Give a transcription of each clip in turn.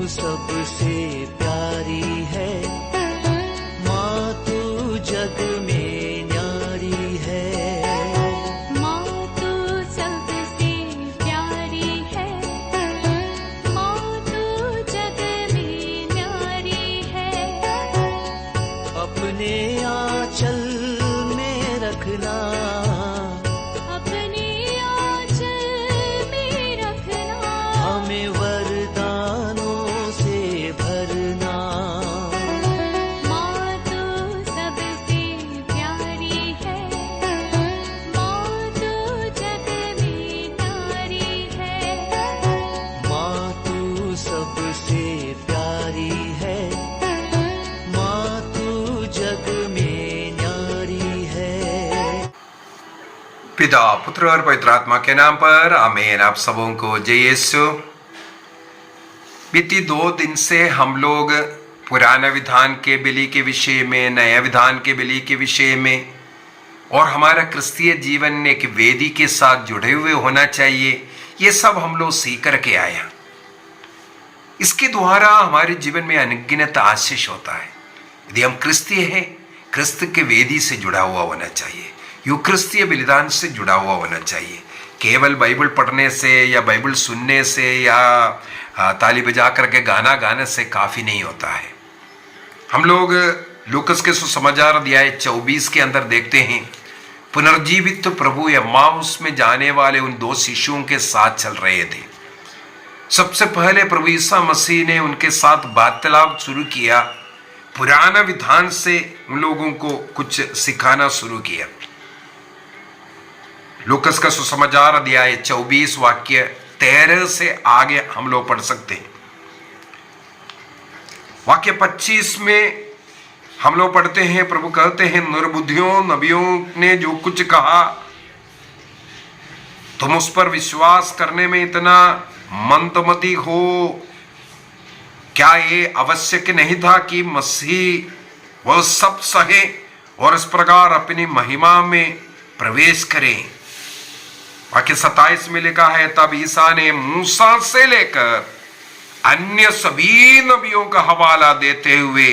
सबसे प्यारी है, माँ तू जग में न्यारी है। माँ तू सबसे प्यारी है, माँ तू जग में न्यारी है। अपने आंचल में रखना, अपने आंचल में रखना, हमें वरदानों से भरना। माँ तू सबसे प्यारी है, माँ तू जग में न्यारी है। माँ तू सबसे प्यारी है, माँ तू जग में न्यारी है। पिता, पुत्र और पवित्र आत्मा के नाम पर आमीन। आप सबों को जय यीशु। बीती 2 दिन से हम लोग पुराने विधान के बलि के विषय में, नए विधान के बलि के विषय में और हमारा क्रिस्तीय जीवन एक वेदी के साथ जुड़े हुए होना चाहिए, ये सब हम लोग सीख करके आए। इसके द्वारा हमारे जीवन में अनगिनत आशीष होता है। यदि हम क्रिस्तीय हैं, क्रिस्त के वेदी से जुड़ा हुआ होना चाहिए, यूक्रिस्तीय बलिदान से जुड़ा हुआ होना चाहिए। केवल बाइबल पढ़ने से या बाइबल सुनने से या ताली बजा करके गाना गाने से काफ़ी नहीं होता है। हम लोग लूकस के सुसमाचार अध्याय 24 के अंदर देखते हैं, पुनर्जीवित प्रभु एम्माउस में जाने वाले उन 2 शिष्यों के साथ चल रहे थे। सबसे पहले प्रभु ईसा मसीह ने उनके साथ वार्तालाप शुरू किया, पुराना विधान से उन लोगों को कुछ सिखाना शुरू किया। लूकस का सुसमाचार अध्याय 24 वाक्य 13 से आगे हम लोग पढ़ सकते हैं। वाक्य 25 में हम लोग पढ़ते हैं, प्रभु कहते हैं, निर्बुद्धियों नबियों ने जो कुछ कहा तुम उस पर विश्वास करने में इतना मंदमती हो। क्या ये आवश्यक नहीं था कि मसीह वह सब सहे और इस प्रकार अपनी महिमा में प्रवेश करें। वाक्य 27 में लिखा है, तब ईसा ने मूसा से लेकर अन्य सभी नबियों का हवाला देते हुए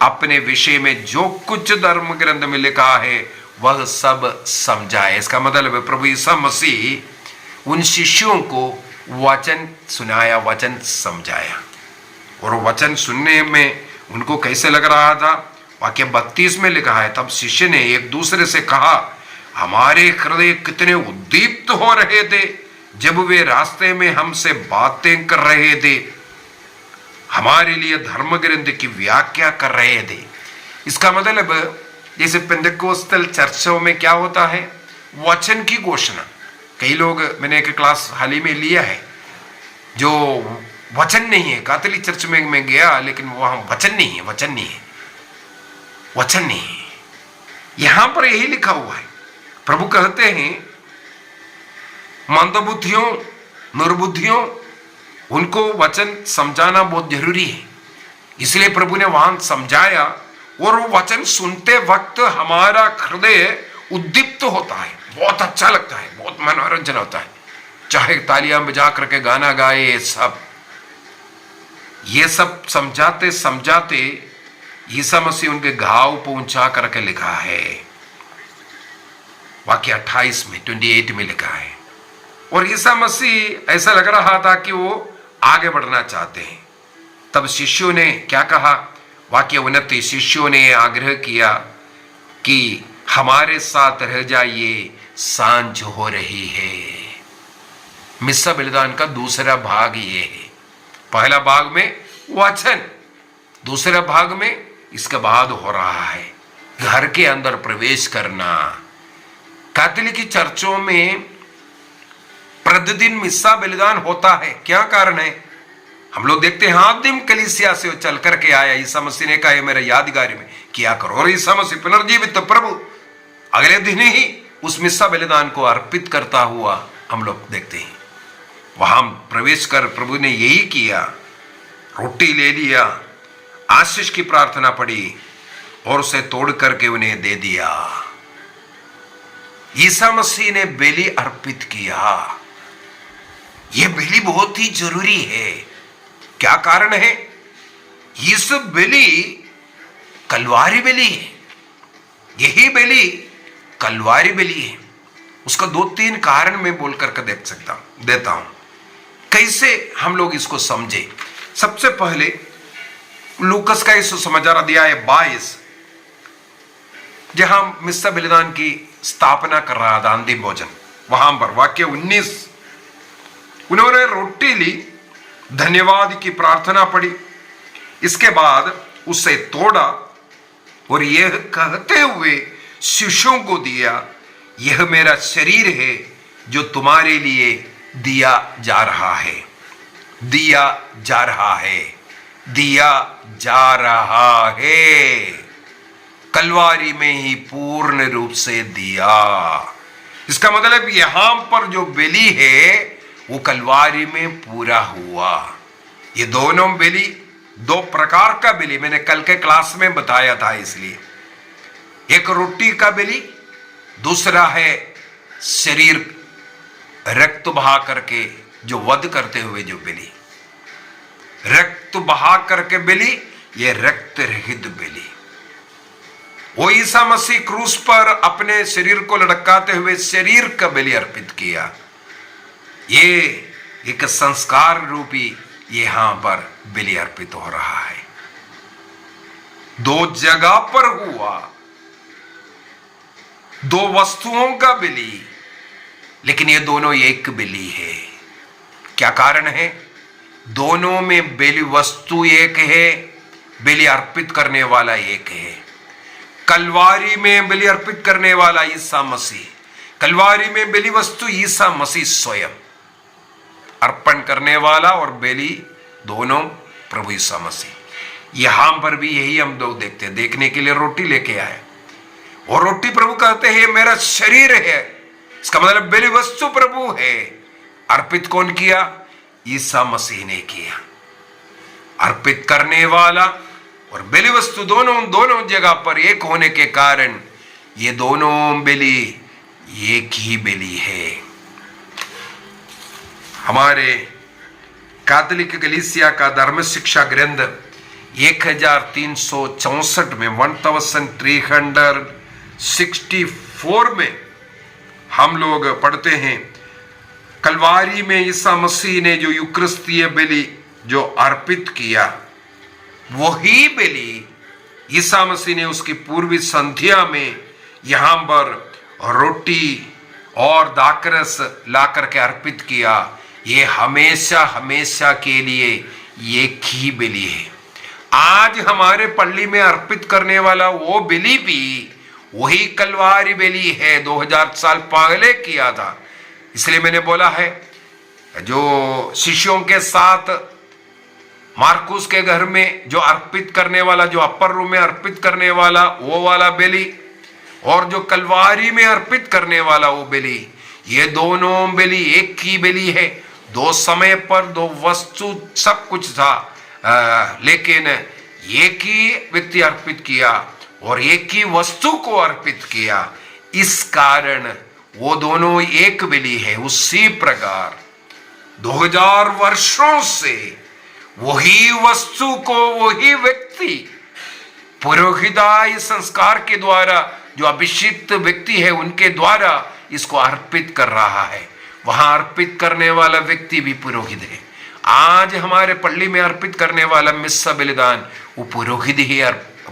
अपने विषय में जो कुछ धर्म ग्रंथ में लिखा है वह सब समझाए। इसका मतलब है प्रभु ईसा मसीह उन शिष्यों को वचन सुनाया, वचन समझाया। और वचन सुनने में उनको कैसे लग रहा था? वाक्य 32 में लिखा है, तब शिष्य ने एक दूसरे से कहा, हमारे हृदय कितने उद्दीप्त हो रहे थे जब वे रास्ते में हमसे बातें कर रहे थे, हमारे लिए धर्म ग्रंथ की व्याख्या कर रहे थे। इसका मतलब जैसे पेंटेकोस्टल चर्चों में क्या होता है, वचन की घोषणा। कई लोग, मैंने एक क्लास हाल ही में लिया है जो वचन नहीं है, कैथोलिक चर्च में मैं गया लेकिन वहां वचन नहीं है, वचन नहीं है, वचन नहीं है। यहां पर यही लिखा हुआ है। प्रभु कहते हैं मंदबुद्धियों निर्बुद्धियों उनको वचन समझाना बहुत जरूरी है। इसलिए प्रभु ने वहां समझाया और वो वचन सुनते वक्त हमारा हृदय उद्दीप्त होता है, बहुत अच्छा लगता है, बहुत मनोरंजन होता है। चाहे तालियां बजा करके गाना गाए, ये सब समझाते समझाते ईसा मसीह उनके घाव पहुंचा करके लिखा है। वाक्य 28 में 28 में लिखा है, और ईसा मसीह ऐसा लग रहा था कि वो आगे बढ़ना चाहते हैं। तब शिष्यों ने क्या कहा? वाक्य 29, शिष्यों ने आग्रह किया कि हमारे साथ रह जाइए, सांझ हो रही है। मिस्सा बलिदान का दूसरा भाग ये है। पहला भाग में वचन, दूसरा भाग में इसके बाद हो रहा है घर के अंदर प्रवेश करना। कैथोलिक चर्चों में प्रतिदिन मिस्सा बलिदान होता है। क्या कारण है? हम लोग देखते हैं आदिम कलीसिया से चल करके आया। ईसा मसीह ने कहा मेरे यादगारी में किया करो, और ईसा मसीह पुनर्जीवित प्रभु अगले दिन ही उस मिस्सा बलिदान को अर्पित करता हुआ हम लोग देखते हैं। वहां प्रवेश कर प्रभु ने यही किया, रोटी ले लिया, आशीष की प्रार्थना पड़ी और उसे तोड़ करके उन्हें दे दिया। ईसा मसीह ने बलि अर्पित किया। यह बलि बहुत ही जरूरी है। क्या कारण है? इस बलि कलवारी बलि है, यही बलि कलवारी बलि है। उसका 2-3 कारण मैं बोल करके देता हूं कैसे हम लोग इसको समझे। सबसे पहले लूकस का इस समाचार अध्याय 22 जहां मिस्सा बलिदान की स्थापना कर रहा था, अंतिम भोजन, वहां पर वाक्य 19, उन्होंने रोटी ली, धन्यवाद की प्रार्थना पढ़ी, इसके बाद उसे तोड़ा और यह कहते हुए शिष्यों को दिया, यह मेरा शरीर है जो तुम्हारे लिए दिया जा रहा है, दिया जा रहा है, दिया जा रहा है। कलवारी में ही पूर्ण रूप से दिया। इसका मतलब यहां पर जो बलि है वो कलवारी में पूरा हुआ। ये दोनों बलि, 2 प्रकार का बलि मैंने कल के क्लास में बताया था, इसलिए एक रोटी का बलि, दूसरा है शरीर रक्त बहा करके जो वध करते हुए जो बलि, रक्त बहा करके बलि, ये रक्त रहित बलि। वो ईसा मसीह क्रूस पर अपने शरीर को लटकाते हुए शरीर का बलि अर्पित किया। ये एक संस्कार रूपी यहां पर बलि अर्पित हो रहा है। 2 जगह पर हुआ, 2 वस्तुओं का बलि, लेकिन ये दोनों एक बलि है। क्या कारण है? दोनों में बलि वस्तु एक है, बलि अर्पित करने वाला एक है। कलवारी में बलि अर्पित करने वाला ईसा मसीह, कलवारी में बलि वस्तु ईसा मसीह स्वयं, अर्पण करने वाला और बलि दोनों प्रभु ईसा मसीह। यहां पर भी यही हम लोग देखते हैं। देखने के लिए रोटी लेके आए और रोटी प्रभु कहते हैं मेरा शरीर है, इसका मतलब बलि वस्तु प्रभु है। अर्पित कौन किया? ईसा मसीह ने किया। अर्पित करने वाला और बलि वस्तु दोनों जगह पर एक होने के कारण ये दोनों बलि एक ही बलि है। हमारे कैथोलिक कलीसिया का धर्म शिक्षा ग्रंथ 1364 में 1364 में हम लोग पढ़ते हैं, कलवारी में ईसा मसीह ने जो यूकरिस्तीय बलि जो अर्पित किया, वही बलि ईसा मसीह ने उसकी पूर्वी संध्या में यहां पर रोटी और दाखरस ला करके अर्पित किया। ये हमेशा हमेशा के लिए एक ही बलि है। आज हमारे पल्ली में अर्पित करने वाला वो बलि भी वही कलवारी बलि है, 2000 साल पहले किया था। इसलिए मैंने बोला है, जो शिष्यों के साथ मार्कुस के घर में जो अर्पित करने वाला, जो अपर रूम में अर्पित करने वाला वो वाला बलि, और जो कलवारी में अर्पित करने वाला वो बलि, ये दोनों बलि एक ही बलि है। 2 समय पर 2 वस्तु सब कुछ था, लेकिन एक ही व्यक्ति अर्पित किया और एक ही वस्तु को अर्पित किया। इस कारण वो दोनों एक बलि है। उसी प्रकार 2000 वर्षों से वही वस्तु को वही व्यक्ति पुरोहिताई संस्कार के द्वारा, जो अभिषिक्त व्यक्ति है उनके द्वारा इसको अर्पित कर रहा है। वहां अर्पित करने वाला व्यक्ति भी पुरोहित है। आज हमारे पल्ली में अर्पित करने वाला मिस्सा बलिदान वो पुरोहित ही,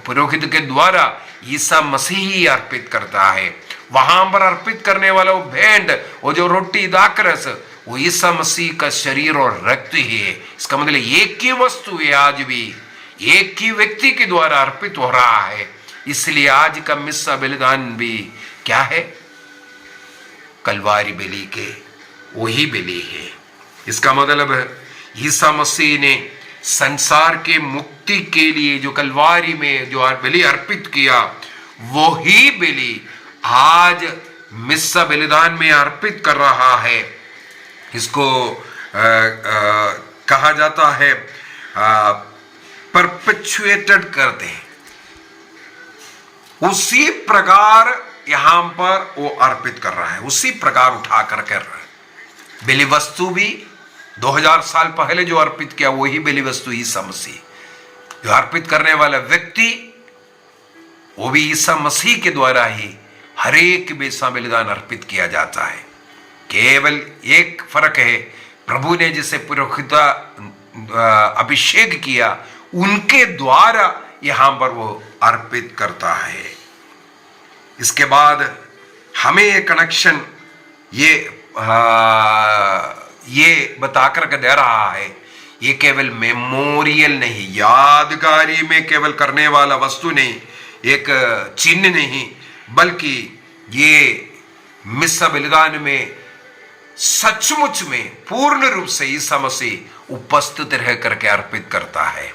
पुरोहित के द्वारा ईसा मसीह ही अर्पित करता है। वहां पर अर्पित करने वाला वो भेंट, वो जो रोटी दाखरस, वो ईसा मसीह का शरीर और रक्त ही है। इसका मतलब एक ही वस्तु है, आज भी एक ही व्यक्ति के द्वारा अर्पित हो रहा है। इसलिए आज का मिस्सा बलिदान भी क्या है? कलवारी बलि के वही बलि है। इसका मतलब ईसा मसीह ने संसार के मुक्ति के लिए जो कलवारी में जो बलि अर्पित किया, वही बलि आज मिस्सा बलिदान में अर्पित कर रहा है। इसको कहा जाता है परपेचुएटेड करते हैं। उसी प्रकार यहां पर वो अर्पित कर रहा है, उसी प्रकार उठा कर रहा है। बलि वस्तु भी 2000 साल पहले जो अर्पित किया वही बलि वस्तु ईसा मसीह। जो अर्पित करने वाला व्यक्ति वो भी ईसा मसीह के द्वारा ही हर एक बेसा बलिदान अर्पित किया जाता है। केवल एक फर्क है, प्रभु ने जिसे पुरोहित अभिषेक किया उनके द्वारा यहां पर वो अर्पित करता है। इसके बाद हमें ये कनेक्शन ये बताकर के दे रहा है, ये केवल मेमोरियल नहीं, यादगारी में केवल करने वाला वस्तु नहीं, एक चिन्ह नहीं, बल्कि ये मिस्सा बलिदान में सचमुच में पूर्ण रूप से ईसा मसीह उपस्थित रह करके अर्पित करता है।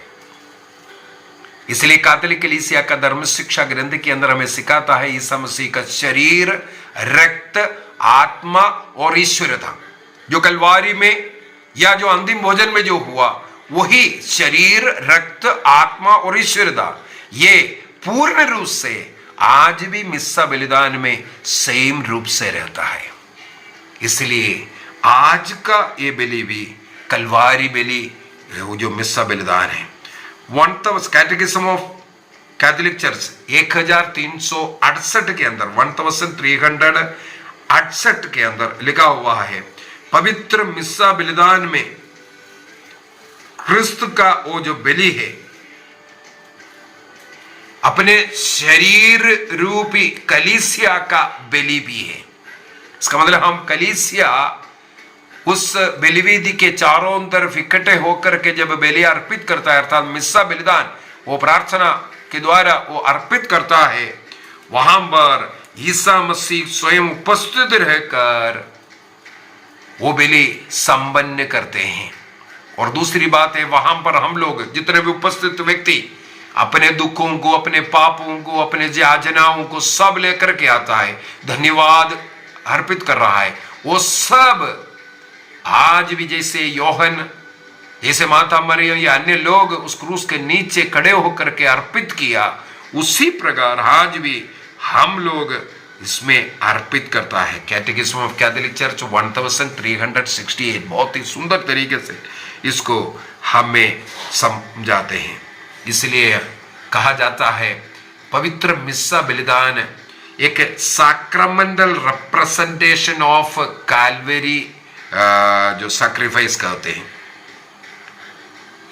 इसलिए कैथोलिक कलीसिया का धर्म शिक्षा ग्रंथ के अंदर हमें सिखाता है ईसा मसीह का शरीर, रक्त, आत्मा और ईश्वर था। जो कलवारी में या जो अंतिम भोजन में जो हुआ वही शरीर, रक्त, आत्मा और ईश्वर था। ये पूर्ण रूप से आज भी मिस्सा बलिदान में सेम रूप से रहता है। इसलिए आज का ये बलि भी कलवारी बलि, वो जो मिस्सा बलिदान है, 1000 कैटेकिज्म ऑफ कैथोलिक चर्च 1368 के अंदर 1368 के अंदर लिखा हुआ है, पवित्र मिस्सा बलिदान में क्रिस्त का वो जो बलि है अपने शरीर रूपी कलीसिया का बलि भी है। इसका मतलब हम कलीसिया उस बलिवेदी के चारों तरफ इकट्ठे होकर के जब बलि अर्पित करता है, अर्थात मिस्सा बलिदान वो प्रार्थना के द्वारा वो अर्पित करता है, वहां पर ईसा मसीह स्वयं उपस्थित रहकर वो बलि संपन्न करते हैं। और दूसरी बात है, वहां पर हम लोग जितने भी उपस्थित व्यक्ति अपने दुखों को, अपने पापों को, अपने याचनाओं को सब लेकर के आता है, धन्यवाद अर्पित कर रहा है, वो सब आज भी जैसे योहन, जैसे माता मरियम या अन्य लोग उस क्रूस के नीचे खड़े होकर के अर्पित किया, उसी प्रकार आज भी हम लोग इसमें अर्पित करता है। कैटेकिज्म ऑफ कैथोलिक चर्च 1368 बहुत ही सुंदर तरीके से इसको हमें समझाते हैं। इसलिए कहा जाता है पवित्र मिस्सा बलिदान एक सैक्रामेंटल रिप्रेजेंटेशन ऑफ कैलवरी जो सैक्रिफाइस कहते हैं।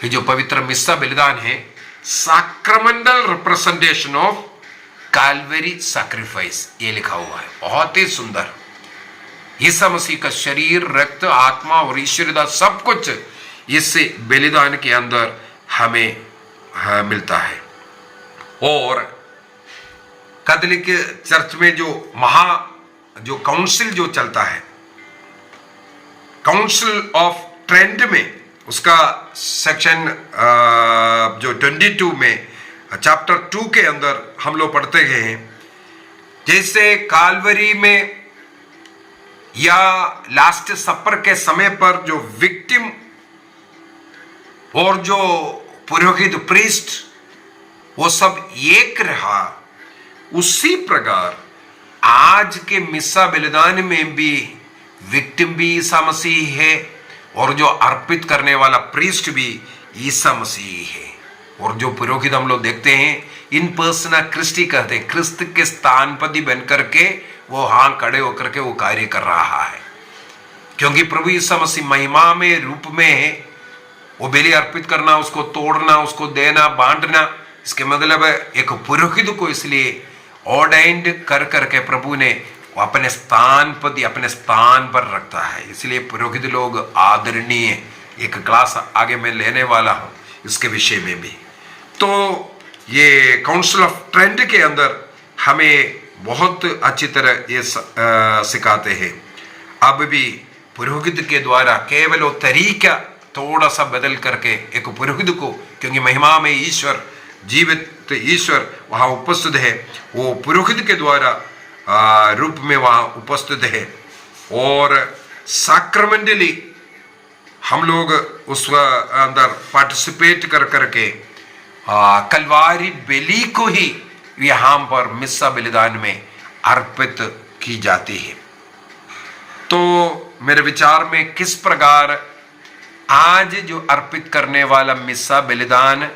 ये जो पवित्र मिस्सा बलिदान है सैक्रामेंटल रिप्रेजेंटेशन ऑफ कैलवरी सैक्रिफाइस, ये लिखा हुआ है, बहुत ही सुंदर। ईसा मसीह का शरीर, रक्त, आत्मा और ईश्वरता सब कुछ इस बलिदान के अंदर हमें मिलता है। और कैथोलिक चर्च में जो काउंसिल जो चलता है, काउंसिल ऑफ ट्रेंट में उसका सेक्शन जो 22 में चैप्टर 2 के अंदर हम लोग पढ़ते गए हैं, जैसे कालवरी में या लास्ट सपर के समय पर जो विक्टिम और जो पुरोहित प्रीस्ट वो सब एक रहा, उसी प्रकार आज के मिस्सा बलिदान में भी विक्टिम भी ईसा मसीह है और जो अर्पित करने वाला प्रीस्ट भी ईसा मसीह है। और जो पुरोहित हम लोग देखते हैं इन पर्सना क्रिस्टी कहते हैं, क्रिस्त के स्थानपति बन करके वो हां खड़े होकर के वो कार्य कर रहा है, क्योंकि प्रभु ईसा मसीह महिमा में रूप में है। वो बलि अर्पित करना, उसको तोड़ना, उसको देना, बांटना, इसके मतलब एक पुरोहित को इसलिए ऑर्डाइंड कर करके प्रभु ने वो अपने स्थान पर रखता है। इसलिए पुरोहित लोग आदरणीय, एक क्लास आगे मैं लेने वाला हूं इसके विषय में भी। तो ये काउंसिल ऑफ ट्रेंट के अंदर हमें बहुत अच्छी तरह ये सिखाते हैं। अब भी पुरोहित के द्वारा केवल वो तरीका थोड़ा सा बदल करके एक पुरोहित को, क्योंकि महिमा में ईश्वर, जीवित ईश्वर वहां उपस्थित है, वो पुरोहित के द्वारा रूप में वहां उपस्थित है। और सैक्रामेंटली हम लोग उस अंदर पार्टिसिपेट कर करके कलवारी बलि को ही यहां पर मिस्सा बलिदान में अर्पित की जाती है। तो मेरे विचार में किस प्रकार आज जो अर्पित करने वाला मिस्सा बलिदान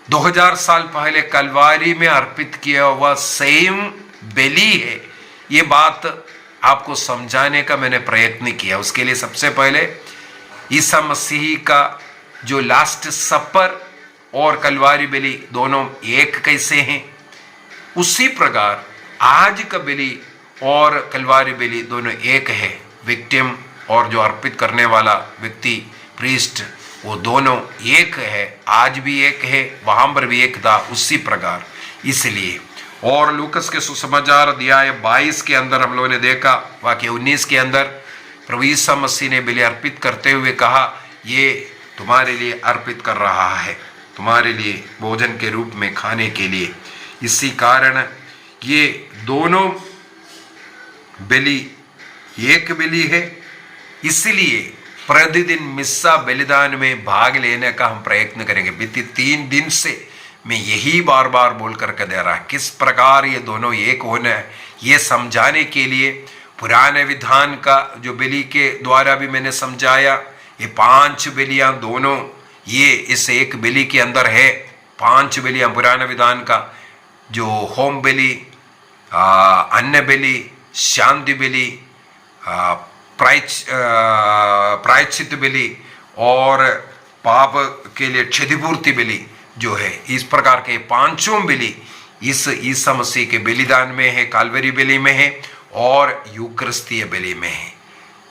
2000 साल पहले कलवारी में अर्पित किया हुआ सेम बलि है। ये बात आपको समझाने का मैंने प्रयत्न किया। उसके लिए सबसे पहले ईसा मसीह का जो लास्ट सपर और कलवारी बलि दोनों एक कैसे हैं, उसी प्रकार आज का बलि और कलवारी बलि दोनों एक है। विक्टिम और जो अर्पित करने वाला व्यक्ति प्रीस्ट, वो दोनों एक है, आज भी एक है, वहां पर भी एक था, उसी प्रकार। इसलिए और लूकस के सुसमाचार अध्याय 22 के अंदर हम लोगों ने देखा, वाक्य 19 के अंदर प्रभु यीशु मसीह ने बलि अर्पित करते हुए कहा, ये तुम्हारे लिए अर्पित कर रहा है, तुम्हारे लिए भोजन के रूप में खाने के लिए। इसी कारण ये दोनों बलि एक बलि है। इसलिए प्रतिदिन मिस्सा बलिदान में भाग लेने का हम प्रयत्न करेंगे। बीते 3 दिन से मैं यही बार बार बोल करके दे रहा, किस प्रकार ये दोनों एक होना है, ये समझाने के लिए पुराने विधान का जो बलि के द्वारा भी मैंने समझाया। ये 5 बलियां दोनों ये इस एक बलि के अंदर है। 5 बलियां पुराने विधान का, जो होम बलि, अन्न बलि, शांति बलि, प्रायश्चित बलि और पाप के लिए क्षतिपूर्ति बलि जो है, इस प्रकार के 5 बलि इस ईसा मसीह के बलिदान में है, काल्वरी बलि में है और यूकरिस्तीय बलि में है।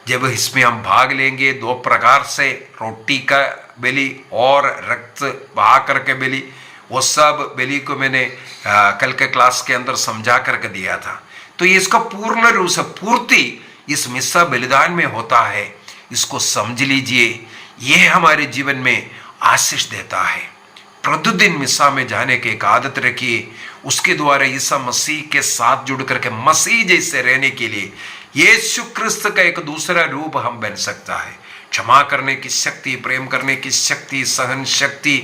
जब इसमें हम भाग लेंगे 2 प्रकार से, रोटी का बलि और रक्त बहा करके बलि, वो सब बलि को मैंने कल के क्लास के अंदर समझा करके दिया था। तो ये इसका पूर्ण रूप से पूर्ति इस मिस्सा बलिदान में होता है। इसको समझ लीजिए, यह हमारे जीवन में आशीष देता है। प्रतिदिन मिस्सा में जाने की एक आदत रखिए। उसके द्वारा ईसा मसीह के साथ जुड़ करके मसीह जैसे रहने के लिए यीशु क्रिस्त का एक दूसरा रूप हम बन सकता है। क्षमा करने की शक्ति, प्रेम करने की शक्ति, सहन शक्ति,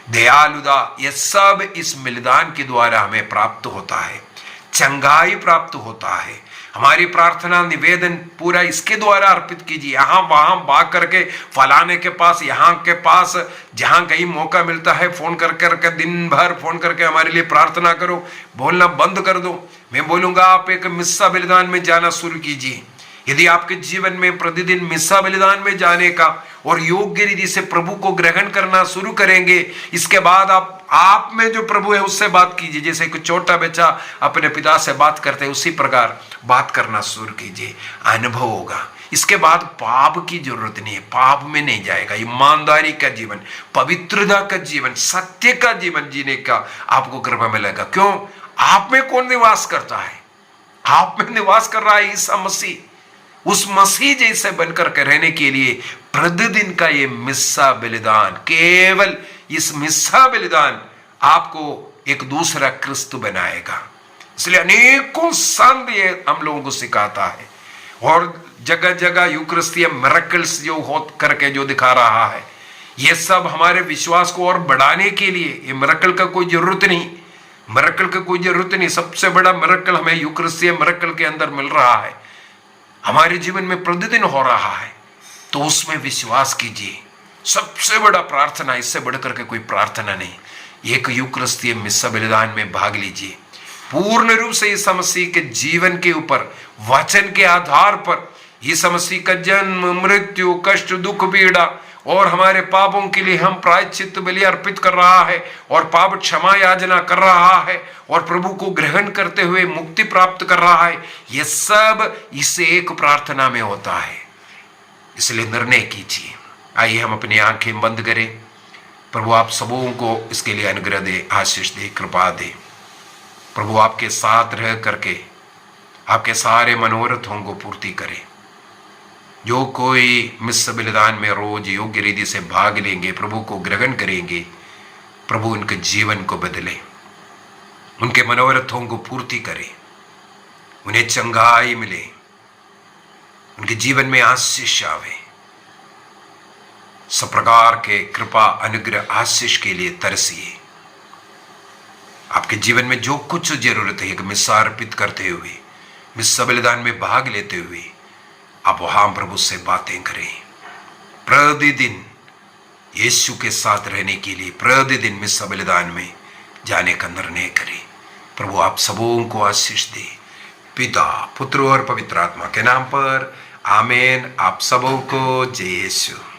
दयालुता, यह सब इस बलिदान के द्वारा हमें प्राप्त होता है। चंगाई प्राप्त होता है। हमारी प्रार्थना निवेदन पूरा इसके द्वारा अर्पित कीजिए। यहाँ वहां भाग करके फलाने के पास, यहाँ के पास, जहां कहीं मौका मिलता है फोन करके दिन भर फोन करके हमारे लिए प्रार्थना करो, बोलना बंद कर दो। मैं बोलूंगा आप एक मिस्सा बलिदान में जाना शुरू कीजिए। यदि आपके जीवन में प्रतिदिन मिस्सा बलिदान में जाने का और योग्य रीति से प्रभु को ग्रहण करना शुरू करेंगे, इसके बाद आप में जो प्रभु है उससे बात कीजिए। जैसे कोई छोटा बच्चा अपने पिता से बात करते हैं, उसी प्रकार बात करना शुरू कीजिए, अनुभव होगा। इसके बाद पाप की जरूरत नहीं है, पाप में नहीं जाएगा। ईमानदारी का जीवन, पवित्रता का जीवन, सत्य का जीवन जीने का आपको कृपा मिलेगा। क्यों? आप में कौन निवास करता है? आप में निवास कर रहा है ईसा मसीह। उस मसीह जैसे बनकर के रहने के लिए प्रतिदिन का ये मिस्सा बलिदान, केवल इस मिस्सा बलिदान आपको एक दूसरा क्रिस्त बनाएगा। इसलिए अनेकों संत ये हम लोगों को सिखाता है और जगह जगह यूक्रिस्तीय मिरेकल्स जो हो करके जो दिखा रहा है, ये सब हमारे विश्वास को और बढ़ाने के लिए। ये मिरेकल का कोई जरूरत नहीं, मिरेकल का कोई जरूरत नहीं। सबसे बड़ा मिरेकल हमें यूक्रिस्तीय मिरेकल के अंदर मिल रहा है, हमारे जीवन में प्रतिदिन हो रहा है। तो उसमें विश्वास कीजिए। सबसे बड़ा प्रार्थना, इससे बढ़कर के कोई प्रार्थना नहीं। एक यूक्रिस्तीय मिस्सा बलिदान में भाग लीजिए। पूर्ण रूप से ईसा मसीह के जीवन के ऊपर, वचन के आधार पर ईसा मसीह का जन्म, मृत्यु, कष्ट, दुख, पीड़ा और हमारे पापों के लिए हम प्रायश्चित बलि अर्पित कर रहा है और पाप क्षमा याचना कर रहा है और प्रभु को ग्रहण करते हुए मुक्ति प्राप्त कर रहा है। यह सब इस एक प्रार्थना में होता है। इसलिए निर्णय कीजिए। आइए हम अपनी आंखें बंद करें। प्रभु आप सबों को इसके लिए अनुग्रह दे, आशीष दे, कृपा दे। प्रभु आपके साथ रह करके आपके सारे मनोरथों को पूर्ति करे। जो कोई मिस्सा बलिदान में रोज योग्य रीति से भाग लेंगे, प्रभु को ग्रहण करेंगे, प्रभु उनके जीवन को बदले, उनके मनोरथों को पूर्ति करे, उन्हें चंगाई मिले, उनके जीवन में आशीष आवे। सब प्रकार के कृपा, अनुग्रह, आशीष के लिए तरसिए। आपके जीवन में जो कुछ जरूरत है, एक मिस्सा अर्पित करते हुए, मिस्सा बलिदान में भाग लेते हुए आप वहां प्रभु से बातें करें। प्रतिदिन यीशु के साथ रहने के लिए प्रतिदिन मिस्सा बलिदान में जाने का निर्णय करें। प्रभु आप सबों को आशीष दे, पिता पुत्र और पवित्र आत्मा के नाम पर आमीन। आप सबों को जय यीशु।